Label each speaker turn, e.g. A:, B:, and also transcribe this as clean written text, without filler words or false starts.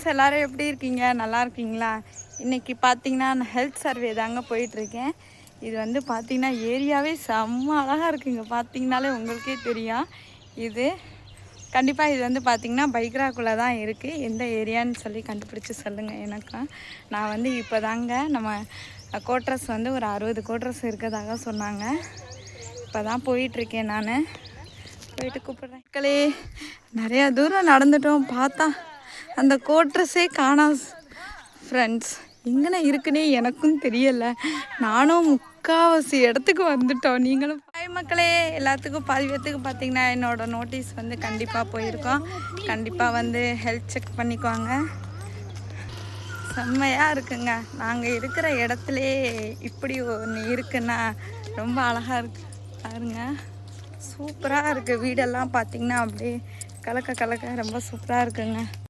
A: Friends எல்லோரும் எப்படி இருக்கீங்க? நல்லா இருக்கீங்களா? இன்றைக்கி பார்த்தீங்கன்னா நான் ஹெல்த் சர்வே தாங்க போயிட்டுருக்கேன். இது வந்து பார்த்திங்கன்னா ஏரியாவே செம்ம அழகாக இருக்குங்க. பார்த்திங்கனாலே உங்களுக்கே தெரியும். இது கண்டிப்பாக இது வந்து பார்த்திங்கன்னா பைக்ராக்குள்ளே தான் இருக்குது. எந்த ஏரியான்னு சொல்லி கண்டுபிடிச்சி சொல்லுங்கள் எனக்கும். நான் வந்து இப்போ தாங்க நம்ம கோட்ரஸ் வந்து ஒரு 60 கோட்ரஸ் இருக்கிறதாக சொன்னாங்க. இப்போ தான் போயிட்டுருக்கேன். நான் போயிட்டு கூப்பிட்றேன். மக்களே நிறையா தூரம் நடந்துட்டோம். பார்த்தா அந்த கோட்ரஸே காணோம் ஃப்ரெண்ட்ஸ். எங்கன இருக்குன்னே எனக்கும் தெரியலை. நானும் முக்கால்வாசி இடத்துக்கு வந்துட்டோம். நீங்களும் ஹாய் மக்களே, எல்லாத்துக்கும் பாதி பேத்துக்கு பார்த்தீங்கன்னா என்னோடய நோட்டீஸ் வந்து கண்டிப்பாக போயிருக்கோம். கண்டிப்பாக வந்து ஹெல்த் செக் பண்ணிக்குவாங்க. செம்மையாக இருக்குங்க. நாங்கள் இருக்கிற இடத்துலே இப்படி ஒன்று இருக்குன்னா ரொம்ப அழகாக இருக்கு பாருங்க. சூப்பராக இருக்குது. வீடெல்லாம் பார்த்திங்கன்னா அப்படியே கலக்க கலக்க ரொம்ப சூப்பராக இருக்குங்க.